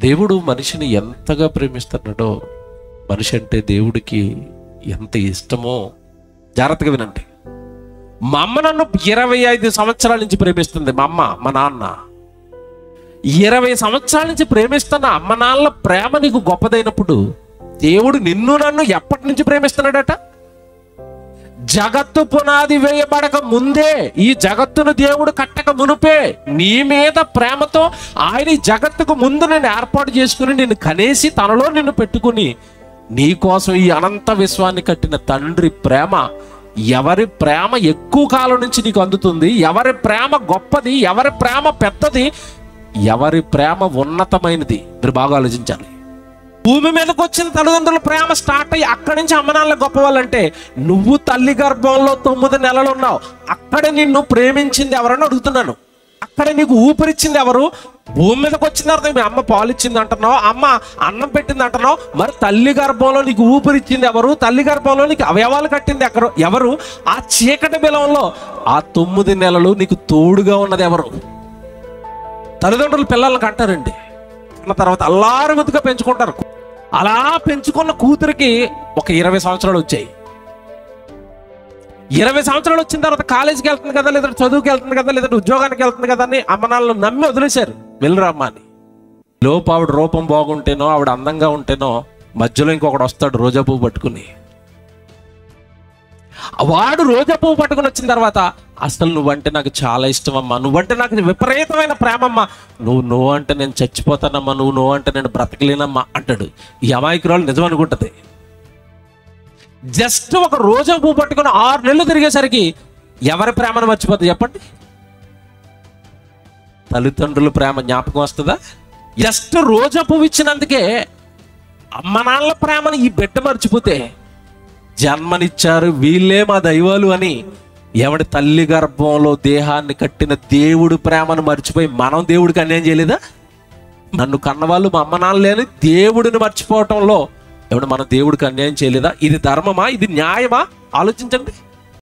దేవుడు మనిషిని ఎంతగా ప్రేమిస్తున్నాడో, మనిషి అంటే దేవుడికి ఎంత ఇష్టమో జాగ్రత్తగా వినండి. మా అమ్మ నన్ను 25 సంవత్సరాల నుంచి ప్రేమిస్తుంది. మా అమ్మ, మా నాన్న 20 సంవత్సరాల నుంచి ప్రేమిస్తున్న అమ్మ నాన్నల ప్రేమ నీకు గొప్పదైనప్పుడు, దేవుడు నిన్ను నన్ను ఎప్పటి నుంచి ప్రేమిస్తున్నాడట? జగత్తు పునాది వేయబడక ముందే, ఈ జగత్తును దేవుడు కట్టక మునుపే నీ మీద ప్రేమతో ఆయన ఈ జగత్తుకు ముందు నేను ఏర్పాటు చేసుకుని నిన్ను కనేసి తనలో నిన్ను పెట్టుకుని నీ కోసం ఈ అనంత విశ్వాన్ని కట్టిన తండ్రి ప్రేమ, ఎవరి ప్రేమ ఎక్కువ కాలం నుంచి నీకు అందుతుంది, ఎవరి ప్రేమ గొప్పది, ఎవరి ప్రేమ పెద్దది, ఎవరి ప్రేమ ఉన్నతమైనది, మీరు బాగా ఆలోచించాలి. భూమి మీదకి వచ్చిన తల్లిదండ్రుల ప్రేమ స్టార్ట్ అయ్యి అక్కడి నుంచి అమ్మనాన్నల గొప్ప వాళ్ళంటే, నువ్వు తల్లి గర్భంలో 9 నెలలు ఉన్నావు, అక్కడే నిన్ను ప్రేమించింది ఎవరని అడుగుతున్నాను. అక్కడే నీకు ఊపిరిచ్చింది ఎవరు? భూమి మీదకి వచ్చిన తర్వాత మీ అమ్మ పాలు ఇచ్చింది అంటున్నావు, అమ్మ అన్నం పెట్టింది అంటున్నావు, మరి తల్లి గర్భంలో నీకు ఊపిరిచ్చింది ఎవరు? తల్లి గర్భంలో నీకు అవయవాలు కట్టింది ఎవరు? ఆ చీకటి బిలంలో ఆ 9 నెలలు నీకు తోడుగా ఉన్నది ఎవరు? తల్లిదండ్రులు పిల్లల్ని కంటారండి, అన్న తర్వాత అల్లారుముద్దుగా పెంచుకుంటారు. అలా పెంచుకున్న కూతురికి ఒక 20 సంవత్సరాలు వచ్చాయి. 20 సంవత్సరాలు వచ్చిన తర్వాత కాలేజీకి వెళ్తుంది కదా, లేదా చదువుకి వెళ్తుంది కదా, లేదా ఉద్యోగానికి వెళ్తుంది కదా అని అమ్మ నాన్నలు నమ్మి వదిలేశారు, వెళ్ళరమ్మ అని. లోపు ఆవిడ రూపం బాగుంటేనో, ఆవిడ అందంగా ఉంటేనో, మధ్యలో ఇంకొకడు వస్తాడు రోజా పువ్వు పట్టుకుని. వాడు రోజా పువ్వు పట్టుకుని వచ్చిన తర్వాత, అసలు నువ్వంటే నాకు చాలా ఇష్టం అమ్మా, నువ్వంటే నాకు విపరీతమైన ప్రేమమ్మా, నువ్వు అంటే నేను చచ్చిపోతానమ్మా, నువ్వు అంటే నేను బ్రతకలేనమ్మా అంటాడు. ఈ అమాయకురాలు నిజం అనుకుంటుంది. జస్ట్ ఒక రోజా పువ్వు పట్టుకుని 6 నెలలు తిరిగేసరికి ఎవరి ప్రేమను మర్చిపోతుంది చెప్పండి? తల్లిదండ్రుల ప్రేమ జ్ఞాపకం వస్తుందా? జస్ట్ రోజా పువ్వు ఇచ్చినందుకే అమ్మ నాన్నల ప్రేమను ఈ బిడ్డ మర్చిపోతే, జన్మనిచ్చారు వీళ్ళే మా దైవాలు అని ఎవడి తల్లి గర్భంలో దేహాన్ని కట్టిన దేవుడు ప్రేమను మర్చిపోయి మనం దేవుడికి అన్యాయం చేయలేదా? నన్ను కన్నవాళ్ళు మా అమ్మ నాన్న లేని దేవుడిని మర్చిపోవటంలో ఎవడు మన దేవుడికి అన్యాయం చేయలేదా? ఇది ధర్మమా? ఇది న్యాయమా? ఆలోచించండి.